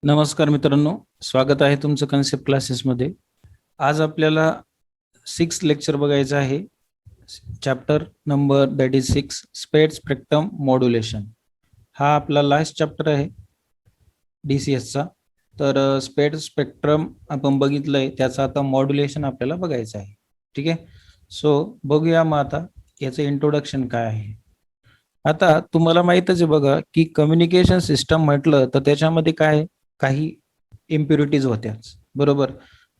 नमस्कार मित्रांनो, स्वागत आहे तुमचं कन्सेप्ट क्लासेसमध्ये. आज आपल्याला 6 लेक्चर बघायचं आहे. चॅप्टर नंबर दॅट इज 6, स्पेड स्पेक्ट्रम मॉड्युलेशन. हा आपला लास्ट चॅप्टर आहे DCSचा. तर स्पेड स्पेक्ट्रम आपण बघितलंय, त्याचं आता मॉड्युलेशन आपल्याला बघायचं आहे. ठीक आहे. सो बघूया मग आता याचं इंट्रोडक्शन काय आहे. आता तुम्हाला माहितच आहे बघा की कम्युनिकेशन सिस्टम म्हटलं तर त्याच्यामध्ये काय काही इम्प्युरिटीज होत्याच, बरोबर.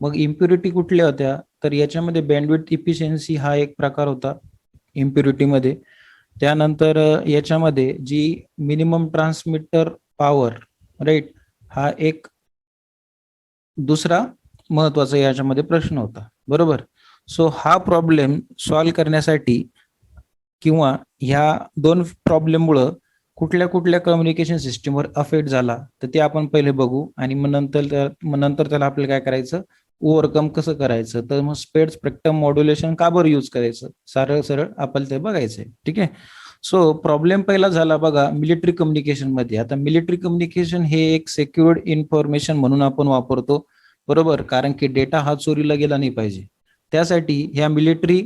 मग इम्प्युरिटी कुठल्या होत्या, तर याच्यामध्ये बँडविड्थ इफिशियन्सी हा एक प्रकार होता इम्प्युरिटीमध्ये. त्यानंतर याच्यामध्ये जी मिनिमम ट्रान्समिटर पॉवर, राईट, हा एक दुसरा महत्वाचा याच्यामध्ये प्रश्न होता, बरोबर. सो हा प्रॉब्लेम सॉल्व्ह करण्यासाठी किंवा ह्या दोन प्रॉब्लेममुळं कुठल्या कुठल्या कम्युनिकेशन सिस्टीमवर अफेक्ट झाला तर ते आपण पहिले बघू, आणि मग नंतर त्याला आपल्याला काय करायचं, ओव्हरकम कसं करायचं. तर मग स्पेड स्पेक्ट्रम मॉड्युलेशन का बरं यूज करायचं, सरळ सरळ आपल्याला ते बघायचंय. ठीक आहे. सो प्रॉब्लेम पहिला झाला बघा मिलिटरी कम्युनिकेशन मध्ये. आता मिलिटरी कम्युनिकेशन हे एक सेक्युर्ड इन्फॉर्मेशन म्हणून आपण वापरतो, बरोबर, कारण की डेटा हा चोरीला गेला नाही पाहिजे. त्यासाठी ह्या मिलिटरी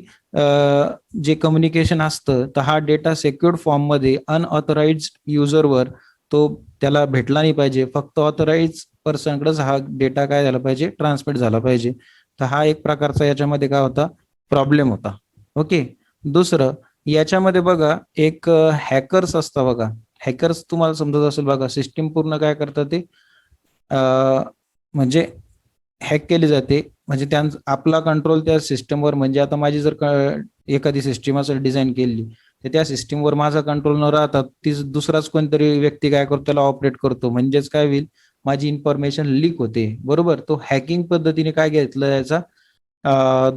जे कम्युनिकेशन असतं तर हा डेटा सेक्युर्ड फॉर्ममध्ये अनऑथराइज युजरवर तो त्याला भेटला नाही पाहिजे. फक्त ऑथराइज पर्सनकडेच हा डेटा काय झाला पाहिजे, ट्रान्समिट झाला पाहिजे. तर हा एक प्रकारचा याच्यामध्ये काय होता, प्रॉब्लेम होता. ओके. दुसरं याच्यामध्ये बघा एक हॅकर्स असतात बघा. हॅकर्स तुम्हाला समजत असेल बघा, सिस्टीम पूर्ण काय करतात ते म्हणजे हॅक केली जाते. म्हणजे त्यांचा आपला कंट्रोल त्या सिस्टमवर, म्हणजे आता माझी जर एखादी सिस्टीम असेल डिझाईन केली तर त्या सिस्टीमवर माझा कंट्रोल न राहता ती दुसराच कोणतरी व्यक्ती काय करतो, त्याला ऑपरेट करतो. म्हणजेच काय होईल, माझी इन्फॉर्मेशन लीक होते, बरोबर. तो हॅकिंग पद्धतीने काय घेतलं जायचा,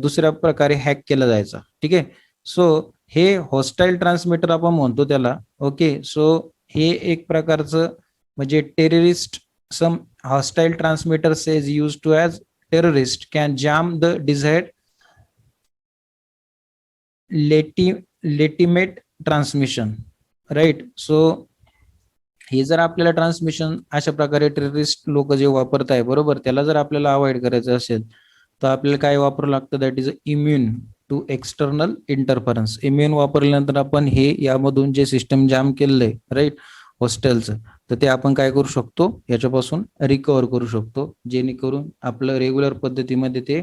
दुसऱ्या प्रकारे हॅक केला जायचा. ठीक आहे. सो हे हॉस्टाईल ट्रान्समीटर आपण म्हणतो त्याला. ओके. सो हे एक प्रकारचं म्हणजे terrorist, some hostile transmitter says used to as terrorist can jam the desired legitimate transmission, right. So हे जर आपल्याला ट्रान्समिशन अशा प्रकारे टेररिस्ट लोक जे वापरत आहे, बरोबर, त्याला जर आपल्याला अवॉइड करायचं असेल तर आपल्याला काय वापरावं लागतं, that is immune to external interference. Immune वापरल्यानंतर आपण हे यामधून जे सिस्टम जाम केलेलं आहे, राईट, हॉस्टेलचं, तर ते आपण काय करू शकतो, याच्यापासून रिकवर करू शकतो, जेणेकरून आपलं रेग्युलर पद्धतीमध्ये ते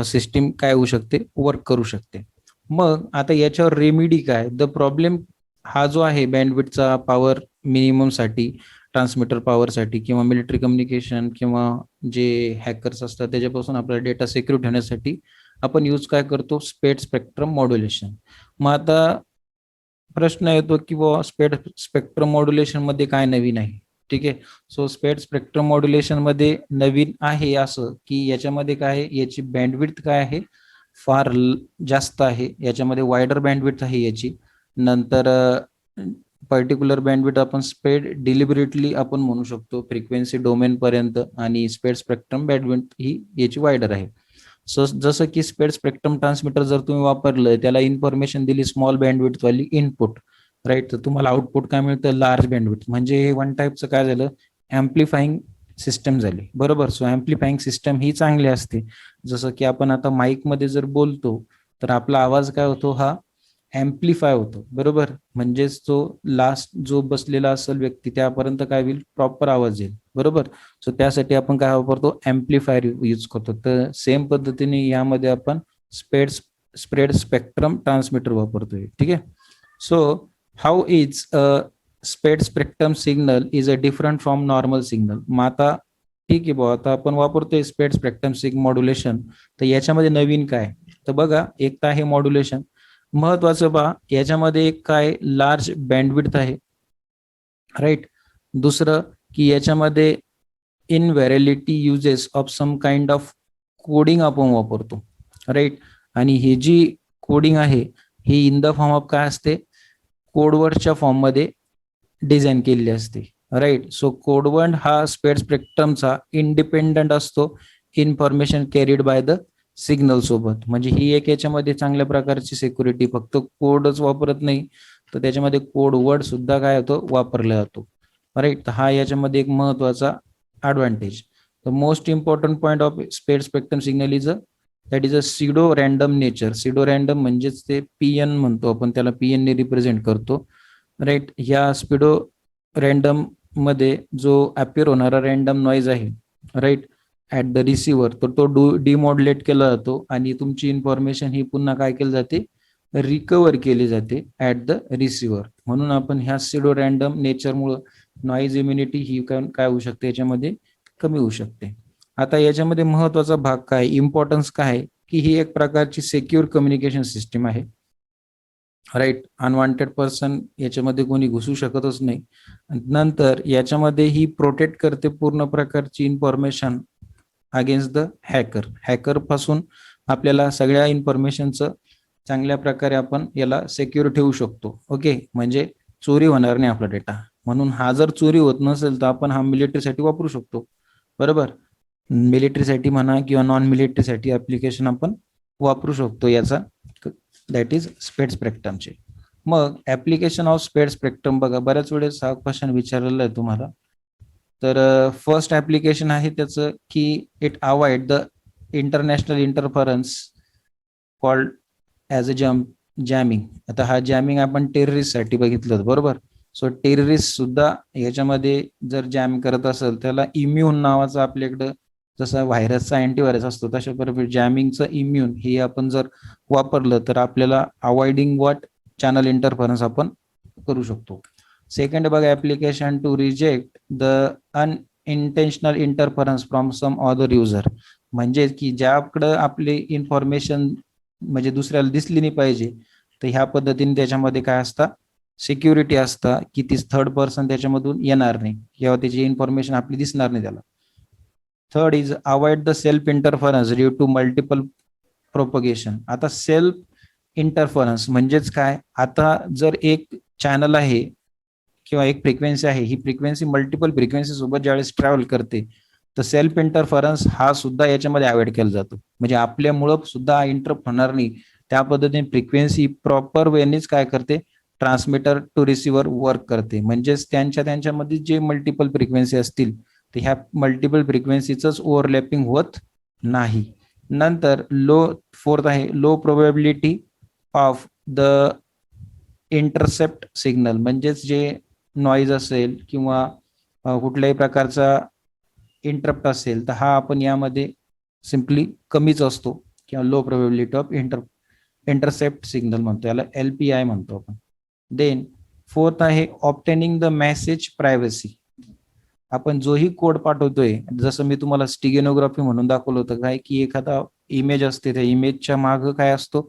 सिस्टीम काय होऊ शकते, वर्क करू शकते. मग आता याच्यावर रेमिडी काय, द प्रॉब्लेम हा जो आहे बँडविड्थचा पॉवर मिनिमम साठी, ट्रान्समीटर पॉवरसाठी, किंवा मिलिटरी कम्युनिकेशन, किंवा जे हॅकर्स असतात त्याच्यापासून आपला डेटा सिक्युर ठेवण्यासाठी आपण यूज काय करतो, स्पेड स्पेक्ट्रम मॉड्युलेशन. मग आता प्रश्न येतो की बुवा स्पेड स्पेक्ट्रम मॉड्युलेशन मध्ये काय नवीन आहे. ठीक आहे. सो स्पेड स्पेक्ट्रम मॉड्युलेशन मध्ये नवीन आहे असं की याच्यामध्ये काय आहे, याची बँडविड्थ काय आहे, फार जास्त आहे. याच्यामध्ये वायडर बँडविड्थ आहे याची. नंतर पर्टिक्युलर बँडविड्थ आपण स्पेड डिलिबरेटली आपण म्हणू शकतो फ्रिक्वेन्सी डोमेन पर्यंत, आणि स्पेड स्पेक्ट्रम बँडविड्थ ही याची वायडर आहे. सो जसं की स्पेड स्पेक्ट्रम ट्रान्समीटर जर तुम्ही वापरलं, त्याला इन्फॉर्मेशन दिली स्मॉल बँडविड्थ वाली इनपुट, राईट, तर तुम्हाला आउटपुट काय मिळतं, लार्ज बँडविड्थ. म्हणजे हे वन टाईपचं काय झालं, ॲम्प्लिफाईंग सिस्टम झाली, बरोबर. सो ॲम्प्लिफाईंग सिस्टम ही चांगली असते. जसं की आपण आता माईक मध्ये जर बोलतो तर आपला आवाज काय होतो, हा ॲम्प्लिफाय होतो, बरोबर. म्हणजेच जो लास्ट जो बसलेला असेल व्यक्ती त्यापर्यंत काय होईल, प्रॉपर आवाज येईल, बरोबर. सो त्यासाठी आपण काय वापरतो, ॲम्प्लिफायर यूज करतो. तर सेम पद्धतीने यामध्ये आपण स्प्रेड स्पेक्ट्रम ट्रान्समीटर वापरतोय. ठीक आहे. सो हाऊ इज स्पेड spectrum signal is a different from normal signal. मग आता ठीक आहे भाऊ, आता आपण वापरतोय स्पेड स्पेक्ट्रम सिग मॉड्युलेशन, तर याच्यामध्ये नवीन काय, तर बघा एक तर आहे मॉड्युलेशन. महत्वाचं पहा, याच्यामध्ये एक काय, लार्ज बँडविड्थ आहे, राईट. दुसरं की याच्यामध्ये in validity uses of some kind of coding आपण वापरतो, राईट. आणि ही जी कोडिंग आहे ही इन द फॉर्म ऑफ काय असते, कोडवर्डच्या फॉर्ममध्ये डिझाईन केलेली असते, राईट. सो कोडवर्ड हा स्पेड स्पेक्ट्रमचा इंडिपेंडंट असतो information carried by the signal सोबत. म्हणजे ही एक याच्यामध्ये चांगल्या प्रकारची सिक्युरिटी, फक्त कोडच वापरत नाही तर त्याच्यामध्ये कोड वर्ड सुद्धा काय होतो, वापरला जातो, राईट. तर हा याच्यामध्ये एक महत्वाचा advantage. The most important point of spared spectrum signal is a pseudo random nature. Pseudo random म्हणजेच ते PN म्हणतो आपण, त्याला PN ने रिप्रेझेंट करतो, राईट. ह्या स्पिडो रॅन्डम मध्ये जो अपिअर होणारा रॅन्डम नॉइज आहे, राईट, ऍट द रिसिव्हर, तर तो डिमॉड्युलेट केला जातो आणि तुमची इन्फॉर्मेशन ही पुन्हा काय केली जाते, रिकवर केली जाते ऍट द रिसिव्हर. म्हणून आपण ह्या स्युडो रॅन्डम नेचरमुळे नॉइज इम्युनिटी ही काय होऊ शकते, याच्यामध्ये कमी होऊ शकते. आता याच्यामध्ये महत्वाचा भाग काय, इम्पॉर्टन्स काय आहे, की ही एक प्रकारची सेक्युअर कम्युनिकेशन सिस्टीम आहे, राईट. अनवॉन्टेड पर्सन याच्यामध्ये कोणी घुसू शकतच नाही. नंतर याच्यामध्ये ही प्रोटेक्ट करते पूर्ण प्रकारची information against the hacker. Hacker पासून आपल्याला सगळ्या इन्फॉर्मेशनचं चांगल्या प्रकारे आपण याला सेक्युअर ठेवू शकतो. ओके, म्हणजे चोरी होणार नाही आपला डेटा. म्हणून हा जर चोरी होत नसेल तर आपण हा मिलिटरीसाठी वापरू शकतो, बरोबर. मिलिटरीसाठी म्हणा किंवा नॉन मिलिटरीसाठी ऍप्लिकेशन आपण वापरू शकतो याचा, दॅट इज स्पेड स्पेक्ट्रमचे. मग ऍप्लिकेशन ऑफ स्पेड स्पेक्ट्रम बघा, बऱ्याच वेळेस हा क्वेश्चन विचारलेला आहे तुम्हाला. तर फर्स्ट ऍप्लिकेशन आहे त्याचं की it avoid the international interference called as a jamming. आता हा जॅमिंग आपण टेररिस्ट साठी बघितलं होतं, बरोबर. सो टेररिस्ट सुद्धा याच्यामध्ये जर जॅम करत असेल, त्याला इम्यून नावाचा आपल्याकडं जसा व्हायरसचा अँटीव्हायरस असतो तशा प्रकारे जॅमिंगचं इम्यून हे आपण जर वापरलं तर आपल्याला अवॉइडिंग व्हॉट चॅनल इंटरफरन्स आपण करू शकतो. सेकंड बघा, application to reject the unintentional interference from some other user. म्हणजे की ज्याकडं आपली इन्फॉर्मेशन म्हणजे दुसऱ्याला दिसली नाही पाहिजे, तर ह्या पद्धतीने त्याच्यामध्ये काय असतं, सिक्युरिटी असतं की ती थर्ड पर्सन त्याच्यामधून येणार नाही किंवा त्याची इन्फॉर्मेशन आपली दिसणार नाही त्याला. Third is avoid the self interference due to multiple propagation. आता सेल्फ इंटरफरन्स म्हणजेच काय, आता जर एक चॅनल आहे किंवा एक फ्रिक्वेन्सी आहे, ही फ्रिक्वेन्सी मल्टिपल फ्रिक्वेन्सी सोबत ज्यावेळेस ट्रॅव्हल करते, तर सेल्फ इंटरफरन्स हा सुद्धा याच्यामध्ये अवॉइड केला जातो. म्हणजे आपल्यामुळं सुद्धा इंटरप्ट होणार नाही, त्या पद्धतीने फ्रिक्वेन्सी प्रॉपर वेनेच काय करते, ट्रान्समीटर टू रिसिव्हर वर्क करते. म्हणजेच त्यांच्यामध्ये जे मल्टिपल फ्रिक्वेन्सी असतील तर ह्या मल्टिपल फ्रिक्वेन्सीच ओव्हरलॅपिंग होत नाही. नंतर फोर्थ आहे low probability of the intercept signal. म्हणजेच जे नॉईज असेल किंवा कुठल्याही प्रकारचा इंटरप्ट असेल तर हा आपण यामध्ये सिम्पली कमीच असतो किंवा low probability of intercept signal म्हणतो, याला LPI म्हणतो आपण. देन फोर्थ आहे ऑब्टेनिंग द मेसेज प्रायव्हसी. आपण जोही कोड पाठवतोय, जसं मी तुम्हाला स्टिगेनोग्राफी म्हणून दाखवलं होतं काय, की एखादा इमेज असते, त्या इमेजच्या मागे काय असतो,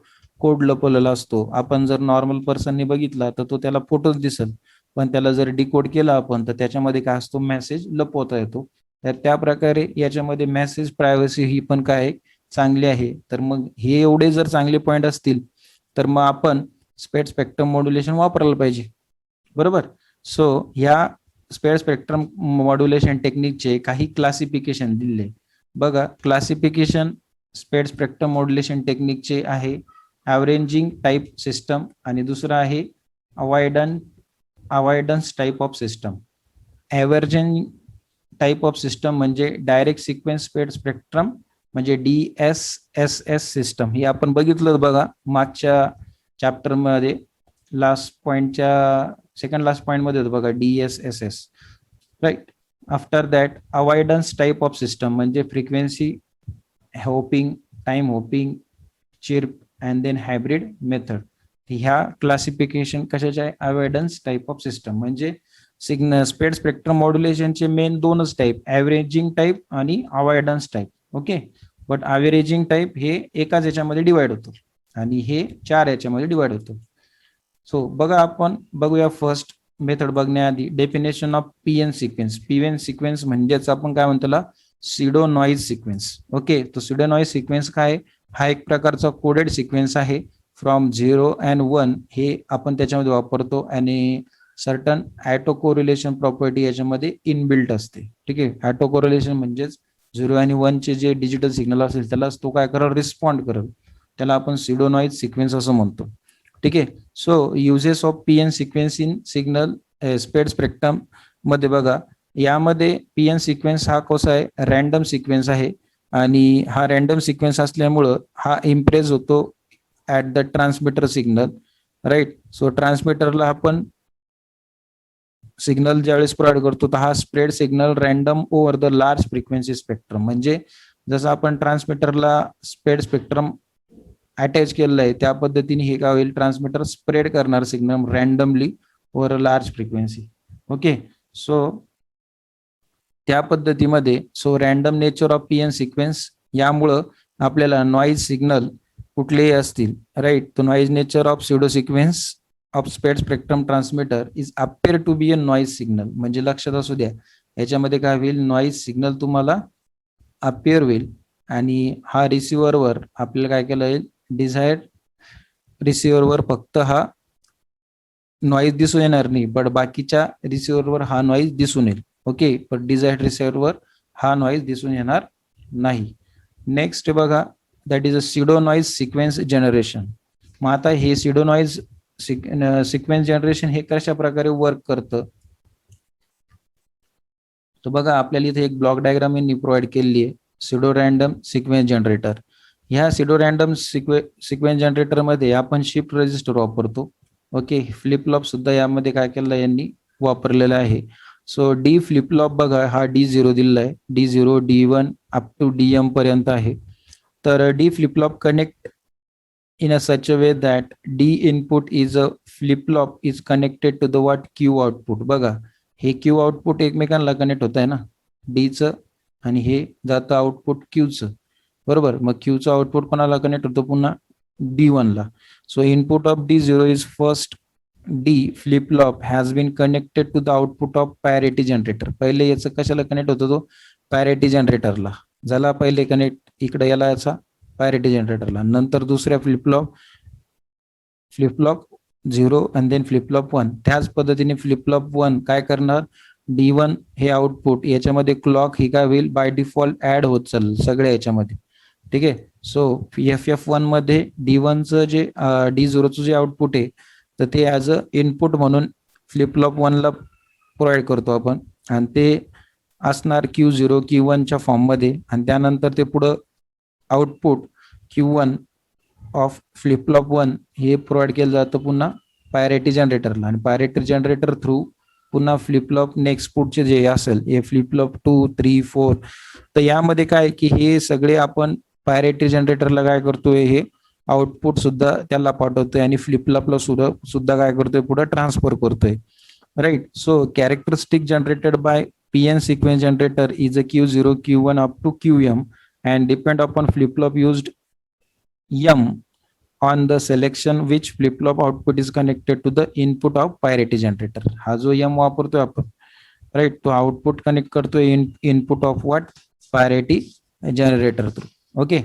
कोड लपवलेला असतो. आपण जर नॉर्मल पर्सनने बघितला तर तो त्याला फोटोच दिसेल, पण त्याला जर डिकोड केला आपण तर त्याच्यामध्ये काय असतो, मेसेज लपवता येतो. तर त्या प्रकारे याच्यामध्ये मेसेज प्रायव्हसी ही पण काय चांगली आहे. तर मग हे एवढे जर चांगले पॉईंट असतील तर मग आपण स्पेड स्पेक्ट्रम मॉड्युलेशन वापरायला पाहिजे, बरोबर. सो ह्या स्पेड स्पेक्ट्रम मॉड्युलेशन टेक्निकचे काही क्लासिफिकेशन दिले बघा. क्लासिफिकेशन स्पेड स्पेक्ट्रम मॉड्युलेशन टेक्निकचे आहे ॲव्हरेजिंग टाईप सिस्टम आणि दुसरा आहे avoidance type of system. Averaging type of system म्हणजे डायरेक्ट सिक्वेन्स स्पेड स्पेक्ट्रम म्हणजे DSSS सिस्टम. ही आपण बघितलं बघा मागच्या चॅप्टरमध्ये, लास्ट पॉइंटच्या सेकंड लास्ट पॉइंट मध्ये होतं बघा, DSSS, right. After that avoidance type of system म्हणजे frequency hopping, time hopping, chirp and then hybrid method. ह्या क्लासिफिकेशन कशाचे आहे, अवॉइडन्स टाईप ऑफ सिस्टम. म्हणजे सिग्नल स्पेड स्पेक्ट्रम मॉड्युलेशनचे मेन दोनच टाईप, ॲव्हरेजिंग टाईप आणि avoidance type. Okay, but averaging type हे एकाच याच्यामध्ये डिवाइड होतो आणि हे 4 याच्यामध्ये डिवाइड होतो. सो बघा, आपण बघूया फर्स्ट मेथड बघण्याआधी definition of PN sequence. PN sequence म्हणजेच आपण काय म्हणतो त्याला, सिडो नॉइज सिक्वेन्स. ओके, तो सिडो नॉइज सिक्वेन्स काय, हा एक प्रकारचा कोडेड सिक्वेन्स आहे फ्रॉम 0 and 1 हे आपण त्याच्यामध्ये वापरतो आणि सर्टन ॲटो कोरिलेशन प्रॉपर्टी याच्यामध्ये इनबिल्ट असते. ठीक आहे, ॲटो कोरिलेशन म्हणजेच 0 आणि 1 चे जे डिजिटल सिग्नल असेल त्यालाच तो काय करेल, रिस्पॉन्ड करेल. त्याला आपण सिडो नॉइज सिक्वेन्स असं म्हणतो. ठीक आहे. So uses of PN sequence in signal spread spectrum मध्ये बघा, यामध्ये पीएन सिक्वेन्स हा कसा आहे, रॅन्डम सिक्वेन्स आहे आणि हा रॅन्डम सिक्वेन्स असल्यामुळं हा इम्प्रेस होतो at the transmitter signal, right. So ट्रान्समिटरला आपण सिग्नल ज्यावेळेस प्रोव्हाइड करतो तर हा spread signal random over the large frequency spectrum, म्हणजे जसं आपण ट्रान्समिटरला स्प्रेड स्पेक्ट्रम अटॅच केलेलं आहे त्या पद्धतीने हे काय होईल, ट्रान्समिटर स्प्रेड करणार signal randomly over a large frequency. Okay, so त्या पद्धतीमध्ये random nature of PN sequence यामुळं आपल्याला नॉईज सिग्नल कुठलेही असतील, राईट, तो noise nature of pseudo sequence of spread spectrum transmitter is appear to be a noise signal. म्हणजे लक्षात असू द्या, याच्यामध्ये काय होईल, नॉईज सिग्नल तुम्हाला अपेअर होईल आणि हा रिसिव्हरवर आपल्याला काय केलं जाईल, डिझायर्ड रिसिव्हरवर फक्त हा नॉईज दिसून येणार नाही, बट बाकीच्या रिसिव्हरवर हा नॉईज दिसून येईल. ओके, पण डिझायर्ड रिसिव्हरवर हा नॉईज दिसून येणार नाही. नेक्स्ट बघा, that is a सिडो noise sequence generation. मग आता हे सिडो नॉईज सिक्वेन्स जनरेशन हे कशा प्रकारे वर्क करतं, तर बघा आपल्याला इथे एक ब्लॉक डायग्राम यांनी प्रोव्हाइड केलेली आहे, सिडो रॅन्डम सिक्वेन्स जनरेटर. ह्या सिडो रॅन्डम सिक्वेन्स जनरेटर मध्ये आपण शिफ्ट रजिस्टर वापरतो. ओके, फ्लिप फ्लॉप सुद्धा यामध्ये काय केलं यांनी वापरलेलं आहे. सो डी फ्लिप फ्लॉप बघा, हा D0 दिलेला आहे, D0 D1 up to DM पर्यंत आहे. तर D flip flop connect in a such a way that D input is a flip flop is connected to the what Q output. बघा हे Q output एकमेकांना connect होत आहे ना, D चं, आणि हे जातं आउटपुट Q चं, बरोबर. मग Q चं आउटपुट कोणाला कनेक्ट होतो, पुन्हा D1 ला. So input of D0 is first D flip flop has been connected to the output of parity generator. पहिले याचं कशाला कनेक्ट होतो, तो पॅरिटी जनरेटरला झाला पहिले कनेक्ट, इकडे याला याचा पॅरिटी जनरेटरला. नंतर दुसऱ्या फ्लिप फ्लॉप 0 आणि देन फ्लिप फ्लॉप 1. त्याच पद्धतीने फ्लिप फ्लॉप 1 काय करणार, D1 हे आउटपुट याच्यामध्ये क्लॉक ही काय होईल, बाय डिफॉल्ट ऍड होत चालेल सगळ्या याच्यामध्ये. ठीक आहे, सो FF1 मध्ये D1चं जे D0चं जे आउटपुट आहे तर ते ॲज अ इनपुट म्हणून फ्लिप फ्लॉप 1 ला प्रोव्हाइड करतो आपण, आणि ते असणार Q0 Q1च्या फॉर्ममध्ये, आणि त्यानंतर ते पुढं output Q1 of flip flop 1 हे प्रोव्हाइड केलं जातं पुन्हा पॅरिटी जनरेटरला, आणि पॅरिटी जनरेटर थ्रू पुन्हा फ्लिप फ्लॉप नेक्स्ट पुढचे जे असेल हे फ्लिप फ्लॉप 2, 3, 4. तर यामध्ये काय की हे सगळे आपण पॅरिटी जनरेटरला काय करतोय, हे आउटपुट सुद्धा त्याला पाठवतोय आणि फ्लिप फ्लॉपला सुद्धा काय करतोय, पुढे ट्रान्सफर करतोय, right. So characteristic generated by PN sequence generator is a Q0 Q1 up to QM and depend upon flip flop used M on the selection which flip flop output is connected to the input of parity generator. हा जो M वापरतोय आपण, right, तो output connect करतोय input of what, parity generator through. Okay,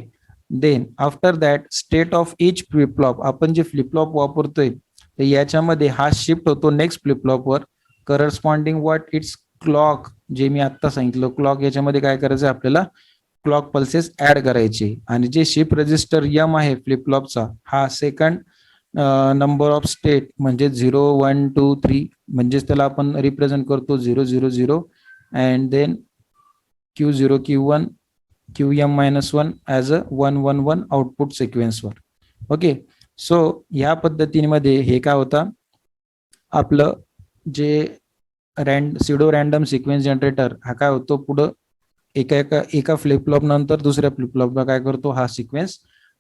then after that state of each flip flop, आपण जे flip flop वापरतोय तर याच्यामध्ये हा शिफ्ट होतो नेक्स्ट फ्लिप फ्लॉपवर, करस्पॉन्डिंग व्हॉट इट्स क्लॉक. जे मी आता सांगितलं क्लॉक, याच्यामध्ये काय करायचं आपल्याला, क्लॉक पल्सेस ऍड करायचे, आणि जे शिफ्ट रजिस्टर M आहे फ्लिप फ्लॉपचा हा सेकंड नंबर ऑफ स्टेट म्हणजे 0, 1, 2, 3 म्हणजेच त्याला आपण रिप्रेझेंट करतो 0, 0, 0 and then Q0 Q1 QM-1 as a 1, 1, 1 output सिक्वेन्सवर. ओके, सो ह्या पद्धतीमध्ये हे काय होतं, आपलं जे सिडो रॅन्डम सिक्वेन्स जनरेटर हा काय होतो, पुढं एका फ्लिप फ्लॉप नंतर दुसऱ्या फ्लिप फ्लॉपला काय करतो, हा सिक्वेन्स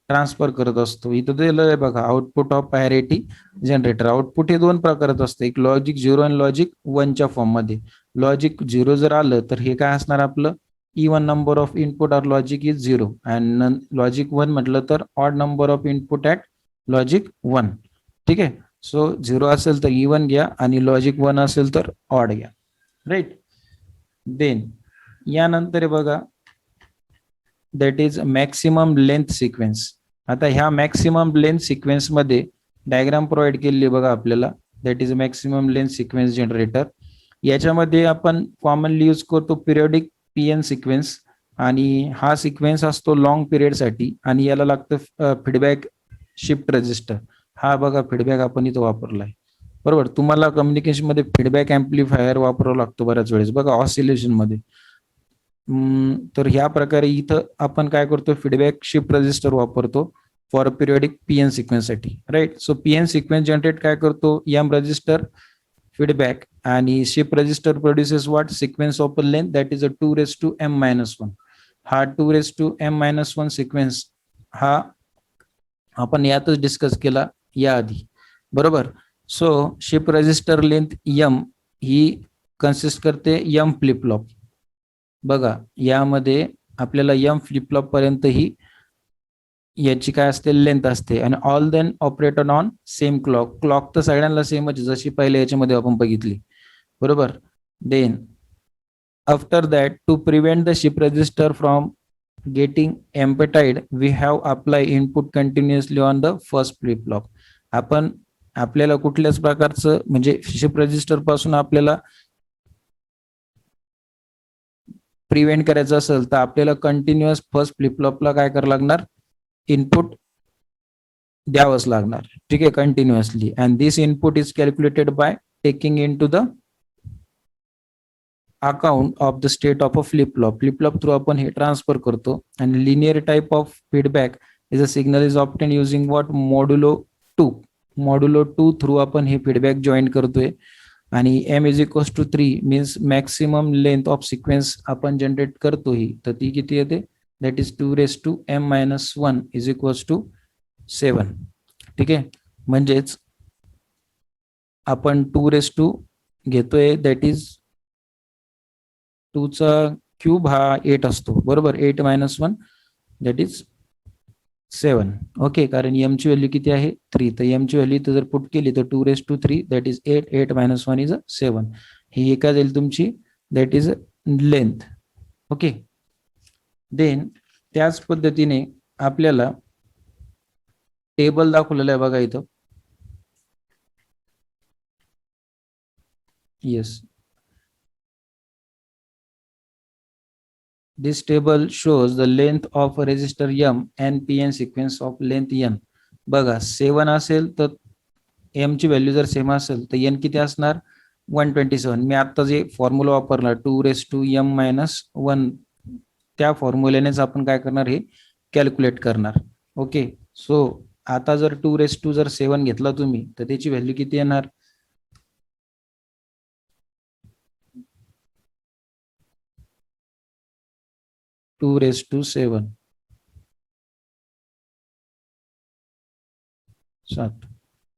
ट्रान्सफर करत असतो. इथं दिलं आहे बघा, output of parity generator. Output हे दोन प्रकारचं असतं, एक लॉजिक 0 आणि लॉजिक 1च्या फॉर्ममध्ये. लॉजिक 0 जर आलं तर हे काय असणार आपलं, even number of input or logic is 0, and logic 1 म्हटलं तर odd number of input at logic 1. ठीक आहे, सो 0 असेल तर इवन घ्या आणि लॉजिक 1 असेल तर ऑड घ्या, राईट. देन यानंतर बघा, that is maximum length sequence. आता ह्या मॅक्सिमम लेंथ सिक्वेन्स मध्ये डायग्राम प्रोव्हाइड केलेली बघा आपल्याला, that is maximum length sequence generator. याच्यामध्ये आपण कॉमनली यूज करतो पिरियडिक PN सिक्वेन्स, आणि हा सिक्वेन्स असतो लॉंग पिरियडसाठी, आणि याला लागतं फीडबॅक शिफ्ट रजिस्टर. हा बघा फीडबॅक आपण इथं वापरलाय, बरोबर. तुम्हाला कम्युनिकेशन मध्ये फीडबॅक एम्प्लिफायर वापरावा लागतो बऱ्याच वेळेस बघा ऑसिलेशन मध्ये. तर ह्या प्रकारे इथं आपण काय करतो, फीडबॅक शिफ्ट रजिस्टर वापरतो फॉर पिरियडिक पीएन सिक्वेन्स साठी, right. So PN sequence generate काय करतो, एम रजिस्टर फीडबॅक, आणि shift register produces what, sequence of a length that is a 2⁻m-1. हा 2⁻m-1 सिक्वेन्स हा आपण यातच डिस्कस केला याआधी, बरोबर. So shift register length M ही कन्सिस्ट करते एम फ्लिप फ्लॉप. बघा यामध्ये आपल्याला एम फ्लिप फ्लॉप पर्यंत ही याची काय असते, लेंथ असते. आणि all then operator on same clock. Clock तर सगळ्यांना सेमच जशी पहिल्या याच्यामध्ये आपण बघितली, बरोबर. Then after that to prevent the shift register from getting emptied we have apply input continuously on the first flip flop. आपण आपल्याला कुठल्याच प्रकारचं म्हणजे शिफ्ट रजिस्टर पासून आपल्याला प्रिव्हेंट करायचं असेल तर आपल्याला कंटिन्युअस फर्स्ट फ्लिप फ्लॉपला काय करावं लागणार, इनपुट द्यावंच लागणार, ठीक आहे, continuously. And this input is calculated by taking in to the account of the state of a flip flop. Flip flop through आपण हे ट्रान्सफर करतो. आणि linear type of feedback is a signal is obtain using what, modulo 2. Modulo 2 through आपण हे feedback join करतोय. आणि M is equals to 3 means maximum length of sequence आपण generate करतो ही, तर ती किती येते, that is 2⁻m-1 is equals to 7. ठीक आहे, म्हणजेच आपण 2 घेतोय, दॅट इज 2 चा क्यूब हा 8 असतो, बरोबर. 8-1 दॅट इज 7. ओके, कारण एम ची व्हॅल्यू किती आहे, 3. तर एम ची व्हॅल्यू जर पुट केली तर 2⁻3 दॅट इज 8. 8-1 इज 7. ही एका जाईल तुमची, that is length. Okay, then त्याच पद्धतीने आपल्याला टेबल दाखवलेलं आहे बघा इथं. Yes, this table shows the length of a resistor m and pn sequence of length n. बघा 7 असेल तर m ची व्हॅल्यू जर सेम असेल तर n किती असणार, 127. मी आता जे फॉर्म्युला वापरला 2⁻m-1, त्या फॉर्म्युल्यानेच आपण काय करणार, हे कॅल्क्युलेट करणार. ओके, सो आता जर 2 जर 7 घेतला तुम्ही तर त्याची व्हॅल्यू किती येणार, 2⁻7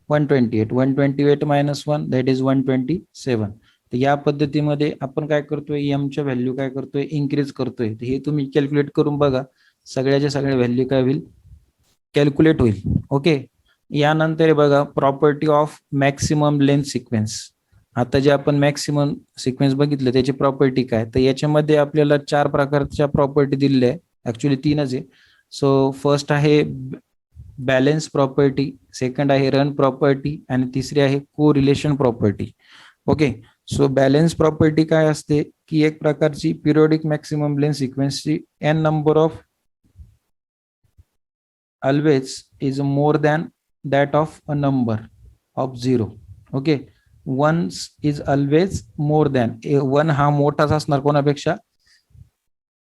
128. 128-1 दॅट इज 127. तर या पद्धतीमध्ये आपण काय करतोय, एमच्या व्हॅल्यू काय करतोय, इन्क्रीज करतोय. तर हे तुम्ही कॅल्क्युलेट करून बघा, सगळ्याच्या सगळ्या व्हॅल्यू काय होईल, कॅल्क्युलेट होईल. ओके, यानंतर बघा property of maximum length sequence. आता जे आपण मॅक्सिमम सिक्वेन्स बघितलं त्याची प्रॉपर्टी काय, तर याच्यामध्ये आपल्याला 4 प्रकारच्या प्रॉपर्टी दिलेल्या आहे, ऍक्च्युली 3च आहे. सो फर्स्ट आहे बॅलन्स प्रॉपर्टी, सेकंड आहे रन प्रॉपर्टी, आणि तिसरी आहे correlation property. Okay, so balance property काय असते की एक प्रकारची पिरियोडिक मॅक्सिमम लेंथ सिक्वेन्सची N number of always is more than that of a number of 0. Okay, ones is always more than 1 हा मोठाच असणार कोणापेक्षा,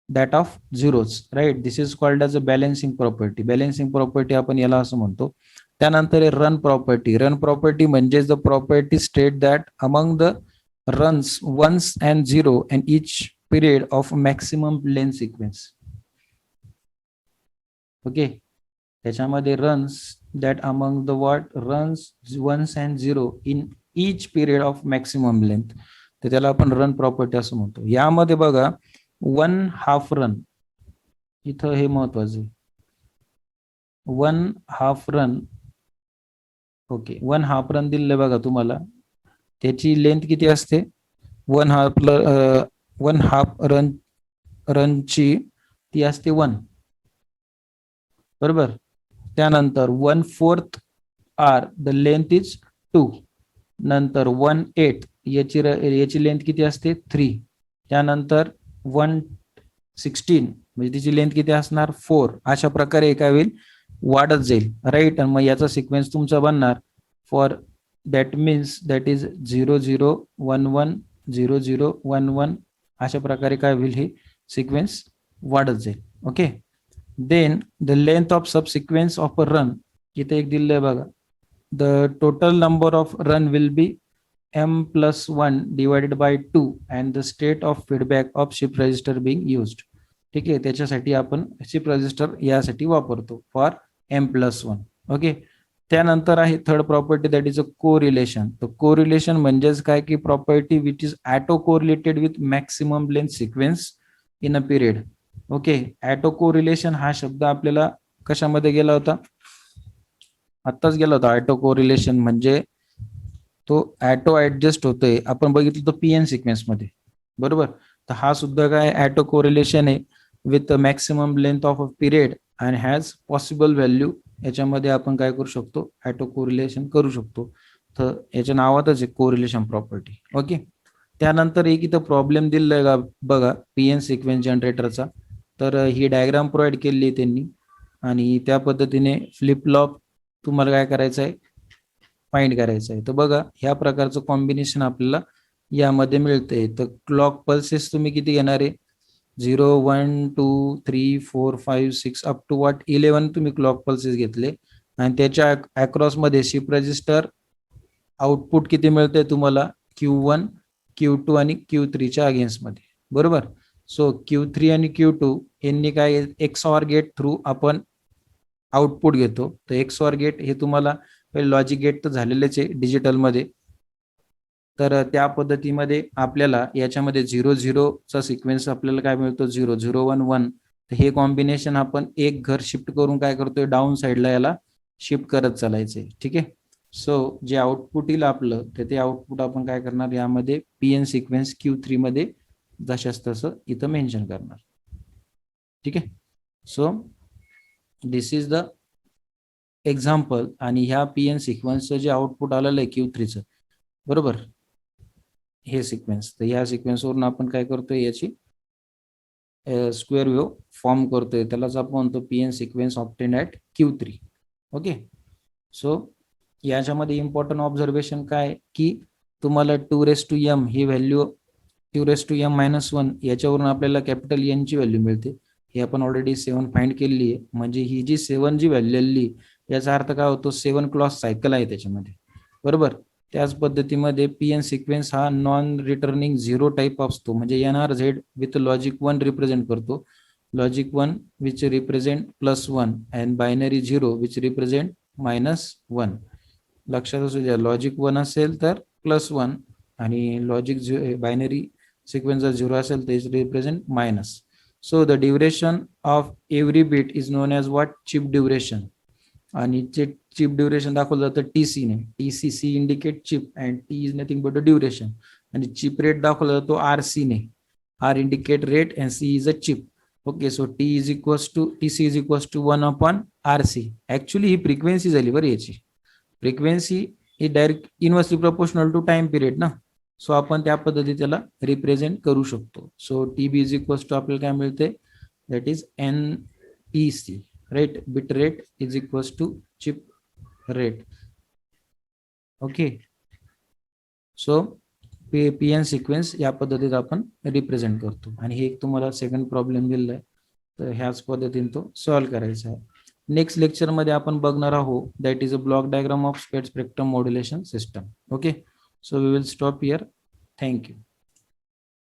that of zeros, right. This is called as a balancing property. balancing property आपण याला असं म्हणतो. त्यानंतर run property. Run property म्हणजे the property state that among the runs 1 and 0 and each period of maximum length sequence. ओके, त्याच्यामध्ये runs that among the what, runs 1 and 0 in each period of maximum length, तर त्याला आपण run property असं म्हणतो. यामध्ये बघा 1/2 रन, इथं हे महत्वाचं आहे, 1/2 रन. ओके, 1/2 रन दिले बघा तुम्हाला, त्याची लेंथ किती असते, 1/2 रनची ती असते 1, बरोबर. त्यानंतर 1/4 आर द लेंथ इज 2. नंतर 1/8 याची लेंथ किती असते, 3. त्यानंतर 1/16 म्हणजे तिची लेंथ किती असणार, 4. अशा प्रकारे काय होईल, वाढत जाईल, राईट. आणि मग याचा सिक्वेन्स तुमचा बनणार for that means that is 0011 0011 अशा प्रकारे काय होईल ही सिक्वेन्स वाढत जाईल. Okay, then the length of sub sequence of a run, इथे एक दिलंय बघा, the total number of run will be m+1 divided by 2 and the state of feedback of shift register being used. ठीक आहे, त्याच्यासाठी आपण शिफ्ट रजिस्टर यासाठी वापरतो फॉर m+1. ओके, त्यानंतर आहे third property that is a correlation. तर correlation म्हणजेच काय की property which is auto correlated with maximum length sequence in a period. Okay, auto correlation हा शब्द आपल्याला कशामध्ये गेला होता, आत्ताच गेला होता. ॲटो कोरिलेशन म्हणजे तो ॲटो ऍडजस्ट होतोय, आपण बघितलं तो पीएन सिक्वेन्स मध्ये, बरोबर. तर हा सुद्धा काय ॲटो कोरिलेशन आहे with maximum length of a period and has possible value. याच्यामध्ये आपण काय करू शकतो, ॲटो कोरिलेशन करू शकतो. तर याच्या नावातच आहे कोरिलेशन प्रॉपर्टी. ओके, त्यानंतर एक इथं प्रॉब्लेम दिलाय का बघा पीएन सिक्वेन्स जनरेटरचा. तर ही डायग्राम प्रोव्हाइड केली आहे त्यांनी आणि त्या पद्धतीने फ्लिप फ्लॉप तुम्हाला काय करायचं आहे, फाइंड करायचं आहे. तर बघा ह्या प्रकारचं कॉम्बिनेशन आपल्याला यामध्ये मिळतंय. तर क्लॉक पल्सेस तुम्ही किती घेणार आहे, 0 1 2 3 4 5 6 अप टू 11 तुम्ही क्लॉक पल्सेस घेतले आणि त्याच्या अक्रॉस मध्ये शिफ्ट रजिस्टर आउटपुट किती मिळतंय तुम्हाला, Q1 Q2 आणि Q3च्या अगेन्स्ट मध्ये, बरोबर. सो Q3 आणि Q2 यांनी काय XOR गेट थ्रू आपण आउटपुट घेतो. तर XOR गेट हे तुम्हाला लॉजिक गेट तर झालेलेच आहे डिजिटलमध्ये. तर त्या पद्धतीमध्ये आपल्याला याच्यामध्ये 00चा सिक्वेन्स आपल्याला काय मिळतो, 0011. तर हे कॉम्बिनेशन आपण एक घर शिफ्ट करून काय करतोय, डाऊन साईडला याला शिफ्ट करत चालायचंय. ठीक आहे, सो जे आउटपुट येईल आपलं तर ते आउटपुट आपण काय करणार, यामध्ये पीएन सिक्वेन्स Q3 मध्ये जशाच तसं इथं मेन्शन करणार. ठीक आहे, so this is the example. आणि ह्या पीएन सिक्वेन्सचं जे आउटपुट आलेलं आहे Q3चं, बरोबर, हे सिक्वेन्स. तर ह्या सिक्वेन्सवरून आपण काय करतोय, याची स्क्वेअर वेव्ह फॉर्म करतोय, त्यालाच आपण म्हणतो PN sequence obtain at Q3. Okay, so याच्यामध्ये इम्पॉर्टंट ऑब्झर्वेशन काय की तुम्हाला 2m ही व्हॅल्यू 2m-1 याच्यावरून आपल्याला कॅपिटल एन ची व्हॅल्यू मिळते. हे आपण ऑलरेडी 7 फाइंड केलेली आहे. म्हणजे ही जी 7 जी व्हॅल्यू आली याचा अर्थ काय होतो, 7 क्लॉक सायकल आहे त्याच्यामध्ये, बरोबर. त्याच पद्धतीमध्ये पीएन सिक्वेन्स हा नॉन रिटर्निंग 0 टाईप असतो. म्हणजे NRZ विथ लॉजिक 1 रिप्रेझेंट करतो. Logic 1 which represent +1 and binary 0 which represent -1. लक्षात असू द्या, लॉजिक 1 असेल तर +1 आणि लॉजिक बायनरी सिक्वेन्स जर 0 असेल तर is represent minus. So the duration of every bit is known as what, chip duration. आणि जे चिप ड्युरेशन दाखवलं जातं TC ने, TCC indicate chip and T is nothing but a duration. आणि chip rate दाखवला जातो RC ने, R indicate rate and C is a chip. Okay, so TC is equals to 1/RC. Actually ही frequency झाली बरं याची. Frequency ही direct inversely proportional to time period ना. सो आपण त्या पद्धती त्याला रिप्रेझेंट करू शकतो. So TB is equals to आपल्याला काय मिळते, that is NEC, right. Bit rate is equals to chip rate. Okay, so PN sequence या पद्धतीत आपण रिप्रेझेंट करतो. आणि हे एक तुम्हाला सेकंड प्रॉब्लेम दिलेला आहे, तर ह्याच पद्धतीने तो सॉल्व्ह करायचा आहे. नेक्स्ट लेक्चरमध्ये आपण बघणार आहोत that is a block diagram of spectrum modulation system. Okay, so we will stop here. Thank you.